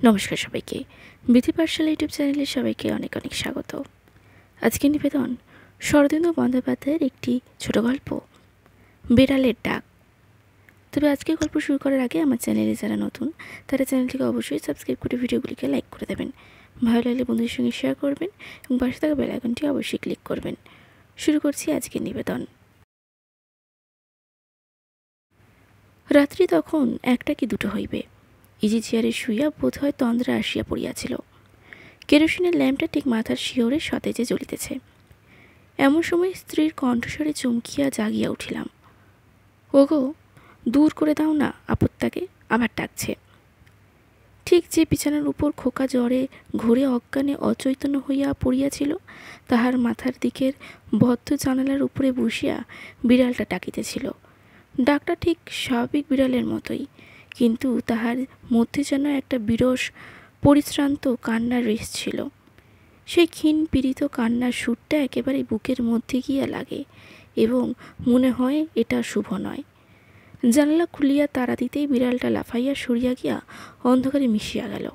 নমস্কার সবাইকে। বিধি পাঠশালা ইউটিউব চ্যানেলে সবাইকে অনেক অনেক স্বাগত। আজকে নিবেদন শরদিন্দু বন্দ্যোপাধ্যায়ের একটি ছোট গল্প, বিড়ালের ডাক। তবে আজকে গল্প শুরু করার আগে আমার চ্যানেলে যারা নতুন তারা চ্যানেলটিকে অবশ্যই সাবস্ক্রাইব করে ভিডিওগুলিকে লাইক করে দেবেন, ভালো লাগলে বন্ধুদের সঙ্গে শেয়ার করবেন এবং পাশে থাকা বেল আইকনটি অবশ্যই ক্লিক করবেন। শুরু করছি আজকের নিবেদন। রাত্রি তখন 1টা কি 2টো হইবে। ইজি চেয়ারে শুইয়া বোধ হয় তন্দ্রা আসিয়া পড়িয়াছিল। কেরোসিনের ল্যাম্পটা ঠিক মাথার শিওরে সতেজে জ্বলিতেছে। এমন সময় স্ত্রীর কণ্ঠস্বরে চমকিয়া জাগিয়া উঠিলাম। ওগো, দূর করে দাও না আপত্তাকে, আবার ডাকছে। ঠিক যে বিছানার উপর খোকা জ্বরে ঘুরে অজ্ঞানে অচৈতন্য হইয়া পড়িয়াছিল তাহার মাথার দিকের বদ্ধ জানালার উপরে বসিয়া বিড়ালটা ডাকিতেছিল। ডাকটা ঠিক স্বাভাবিক বিড়ালের মতোই, কিন্তু তাহার মধ্যে যেন একটা বিরস পরিশ্রান্ত কান্নার রেশ ছিল। সেই ক্ষীণ পীড়িত কান্নার সুরটা একেবারে বুকের মধ্যে গিয়া লাগে এবং মনে হয় এটা শুভ নয়। জানলা খুলিয়া তাড়া দিতেই বিড়ালটা লাফাইয়া সরিয়া গিয়া অন্ধকারে মিশিয়া গেল।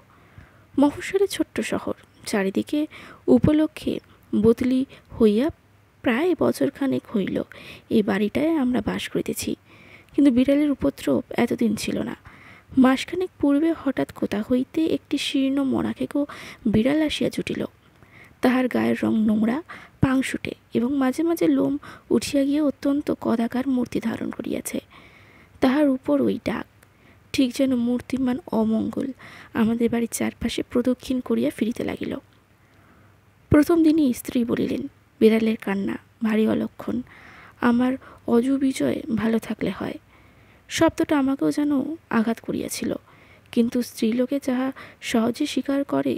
মফস্বলের ছোট্ট শহর, চারিদিকে উপলক্ষে বদলি হইয়া প্রায় বছরখানেক হইল এই বাড়িটায় আমরা বাস করিতেছি, কিন্তু বিড়ালের উপদ্রব এতদিন ছিল না। মাসখানেক পূর্বে হঠাৎ কোথা হইতে একটি শীর্ণ মরাখেকো বিড়াল আসিয়া জুটিল। তাহার গায়ের রং নোংরা, পাংশুটে এবং মাঝে মাঝে লোম উঠিয়া গিয়ে অত্যন্ত কদাকার মূর্তি ধারণ করিয়াছে। তাহার উপর ওই ডাক, ঠিক যেন মূর্তিমান অমঙ্গল আমাদের বাড়ির চারপাশে প্রদক্ষিণ করিয়া ফিরিতে লাগিল। প্রথম দিনই স্ত্রী বলিলেন, বিড়ালের কান্না ভারী অলক্ষণ, আমার অজু বিজয় ভালো থাকলে হয়। শব্দটা আমাকেও যেন আঘাত করিয়াছিল, কিন্তু স্ত্রীলোকে যাহা সহজে স্বীকার করে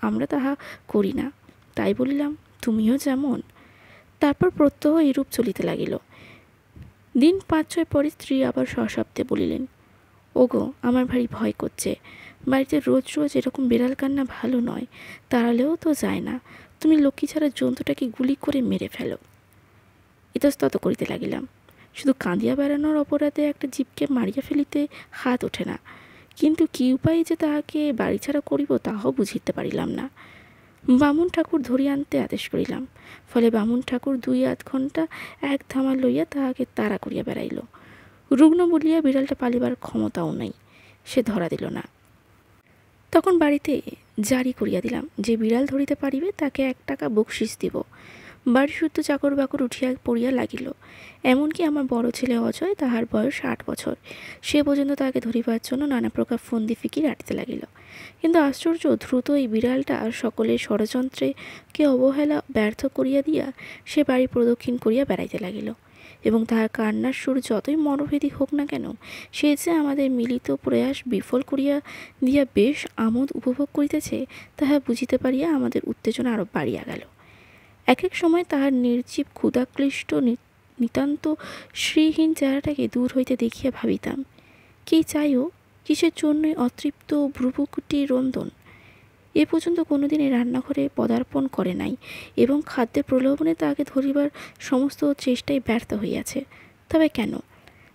আমরা তাহা করি না। তাই বলিলাম, তুমিও যেমন। তারপর প্রত্যহ এরূপ চলিতে লাগিল। দিন 5-6 পরে স্ত্রী আবার সশব্দে বলিলেন, ওগো, আমার ভারী ভয় করছে। বাড়িতে রোজ রোজ এরকম বিড়াল কান্না ভালো নয়, তাড়ালেও তো যায় না। তুমি লক্ষ্মী ছাড়া জন্তুটাকে গুলি করে মেরে ফেলো। ইতস্তত করিতে লাগিলাম। শুধু কাঁদিয়া বেড়ানোর অপরাধে একটা জীবকে মারিয়া ফেলিতে হাত ওঠে না, কিন্তু কি উপায়ে যে তাহাকে বাড়ি ছাড়া করিব তাহাও বুঝিতে পারিলাম না। বামুন ঠাকুর ধরিয়া আনতে আদেশ করিলাম। ফলে বামুন ঠাকুর 2-8 ঘণ্টা এক ধামা লইয়া তাহাকে তাড়া করিয়া বেড়াইল। রুগ্ন বলিয়া বিড়ালটা পালিবার ক্ষমতাও নাই, সে ধরা দিল না। তখন বাড়িতে জারি করিয়া দিলাম যে বিড়াল ধরিতে পারিবে তাকে 1 টাকা বকশিস দিব। বাড়ি শুদ্ধ চাকর বাকর উঠিয়া পড়িয়া লাগিল। এমনকি আমার বড় ছেলে অজয়, তাহার বয়স 8 বছর, সে পর্যন্ত তাকে ধরিবার জন্য নানা প্রকার ফন্দি ফিকির আঁটিতে লাগিল। কিন্তু আশ্চর্য, দ্রুত এই বিড়ালটা সকলের ষড়যন্ত্রে কে অবহেলা ব্যর্থ করিয়া দিয়া সে বাড়ি প্রদক্ষিণ করিয়া বেড়াইতে লাগিল, এবং তাহার কান্নার সুর যতই মনোভেদী হোক না কেন, সে যে আমাদের মিলিত প্রয়াস বিফল করিয়া দিয়া বেশ আমোদ উপভোগ করিতেছে তাহা বুঝিতে পারিয়া আমাদের উত্তেজনা আরো বাড়িয়া গেল। এক এক সময় তাহার নির্জীব ক্ষুধাক্লিষ্ট নিতান্ত শ্রীহীন চেহারাটাকে দূর হইতে দেখিয়া ভাবিতাম, কি চাইও, কিসের জন্যই অতৃপ্ত ভ্রুকুটি রন্দন। এ পর্যন্ত কোনোদিনই রান্নাঘরে পদার্পণ করে নাই এবং খাদ্যের প্রলোভনে তাহাকে ধরিবার সমস্ত চেষ্টাই ব্যর্থ হইয়াছে। তবে কেন?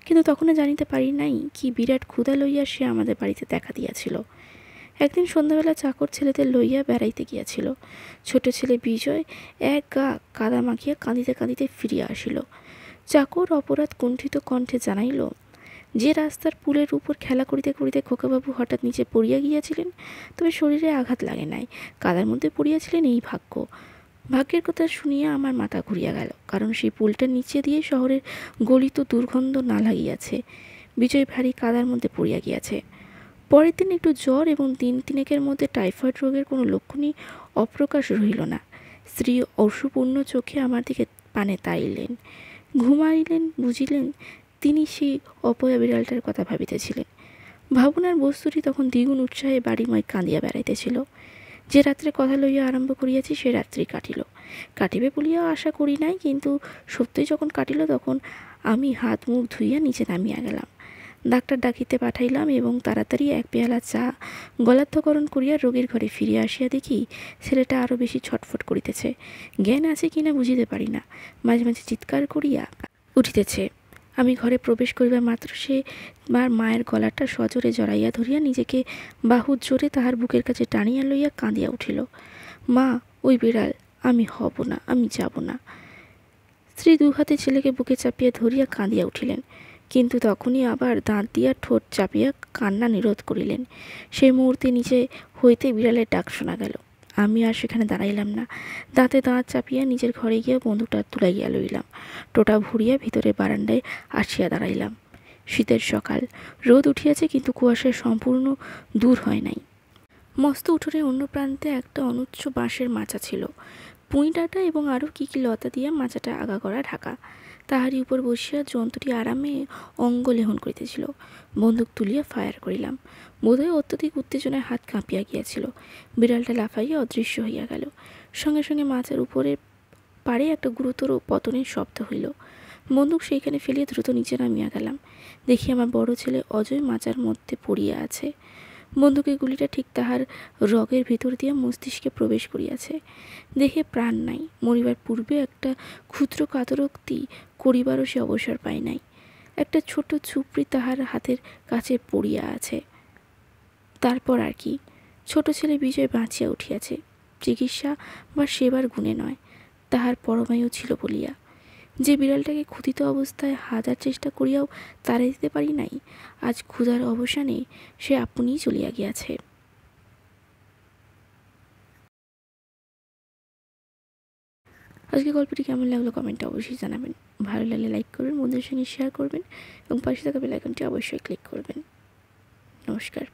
কিন্তু তখনও জানিতে পারি নাই কি বিরাট ক্ষুধা লইয়া সে আমাদের বাড়িতে দেখা দিয়াছিল। একদিন সন্ধ্যাবেলা চাকর ছেলেদের লইয়া বেড়াইতে গিয়াছিল। ছোট ছেলে বিজয় এক গা কাদা মাখিয়া কাঁদিতে কাঁদিতে ফিরিয়া আসিল। চাকর অপরাধ কুণ্ঠিত কণ্ঠে জানাইল, যে রাস্তার পুলের উপর খেলা করিতে করিতে খোকাবাবু হঠাৎ নিচে পড়িয়া গিয়াছিলেন, তবে শরীরে আঘাত লাগে নাই, কাদার মধ্যে পড়িয়াছিলেন, এই ভাগ্য। ভাগ্যের কথা শুনিয়া আমার মাথা ঘুরিয়া গেল, কারণ সেই পুলটার নিচে দিয়ে শহরের গলিত দুর্গন্ধ নালা গিয়াছে। বিজয় ভারী কাদার মধ্যে পড়িয়া গিয়াছে। পরের দিন একটু জ্বর এবং 3 দিনেকের মধ্যে টাইফয়েড রোগের কোনো লক্ষণই অপ্রকাশ রহিল না। স্ত্রী অশ্রুপূর্ণ চোখে আমার দিকে পানে তাইলেন। ঘুমাইলেন, বুঝিলেন তিনি সেই অপয়া বিড়ালটার কথা ভাবিতেছিলেন। ভাবনার বস্তুটি তখন দ্বিগুণ উৎসাহে বাড়িময় কাঁদিয়া বেড়াইতেছিল। যে রাত্রে কথা লইয়া আরম্ভ করিয়াছি সে রাত্রি কাটিবে বলিয়া আশা করি নাই, কিন্তু সত্যই যখন কাটিল তখন আমি হাত মুখ ধুইয়া নিচে নামিয়া গেলাম। ডাক্তার ডাকিতে পাঠাইলাম এবং তাড়াতাড়ি 1 পেয়ালা চা গলাধ্যকরণ করিয়া রোগীর ঘরে ফিরিয়া আসিয়া দেখি ছেলেটা আরও বেশি ছটফট করিতেছে। জ্ঞান আছে কিনা বুঝিতে পারি না, মাঝে মাঝে চিৎকার করিয়া উঠিতেছে, আমি ঘরে প্রবেশ করিবার মাত্র সে মায়ের গলাটা সজোরে জড়াইয়া ধরিয়া নিজেকে বাহু জোরে তাহার বুকের কাছে টানিয়া লইয়া কাঁদিয়া উঠিল। মা, ওই বিড়াল, আমি হব না, আমি যাব না। স্ত্রী দুহাতে ছেলেকে বুকে চাপিয়া ধরিয়া কাঁদিয়া উঠিলেন, কিন্তু তখনই আবার দাঁত দিয়া ঠোঁট চাপিয়া কান্না নিরোধ করিলেন। সেই মুহূর্তে নিচে হইতে বিড়ালের ডাক শোনা গেল। আমি আর সেখানে দাঁড়াইলাম না, দাঁতে দাঁত চাপিয়া নিজের ঘরে গিয়া বন্দুকটা তুলাইয়া লইলাম। টোটা ভরিয়া ভিতরে বারান্দায় আসিয়া দাঁড়াইলাম। শীতের সকাল, রোদ উঠিয়াছে, কিন্তু কুয়াশা সম্পূর্ণ দূর হয় নাই। মস্ত উঠোনের অন্য প্রান্তে একটা অনুচ্চ বাঁশের মাচা ছিল। পুঁই ডাঁটা এবং আরও কী কী লতা দিয়া মাচাটা আগাগোড়া ঢাকা। তাহারই উপর বসিয়া জন্তুটি আরামে অঙ্গ লেহন করিতেছিল। বন্দুক তুলিয়া ফায়ার করিলাম। বোধহয় অত্যধিক উত্তেজনায় হাত কাঁপিয়া গিয়াছিল। বিড়ালটা লাফাইয়া অদৃশ্য হইয়া গেল। সঙ্গে সঙ্গে মাচার উপরের পাড়ে একটা গুরুতর পতনের শব্দ হইল। বন্দুক সেইখানে ফেলিয়া দ্রুত নিচে নামিয়া গেলাম। দেখি আমার বড় ছেলে অজয় মাচার মধ্যে পড়িয়া আছে। বন্দুকের গুলিটা ঠিক তাহার রগের ভিতর দিয়া মস্তিষ্কে প্রবেশ করিয়াছে। দেহে প্রাণ নাই। মরিবার পূর্বে একটা ক্ষুদ্র কাতরোক্তি করিবারও সে অবসর পায় নাই। একটা ছোট ঝুপড়ি তাহার হাতের কাছে পড়িয়া আছে। তারপর আর কি? ছোট ছেলে বিজয় বাঁচিয়া উঠিয়াছে, চিকিৎসা বা সেবার গুণে নয়, তাহার পরমায়ু ছিল বলিয়া। যে বিড়ালটাকে ক্ষুধিত অবস্থায় হাজার চেষ্টা করিয়াও তাড়া দিতে পারি নাই, আজ ক্ষুধার অবসানে সে আপনিই চলিয়া গিয়াছে। আজকে গল্পটি কেমন লাগলো কমেন্টে অবশ্যই জানাবেন। ভালো লাগলে লাইক করবেন, বন্ধুদের সঙ্গে শেয়ার করবেন এবং পাশে থাকা বেল আইকনটি অবশ্যই ক্লিক করবেন। নমস্কার।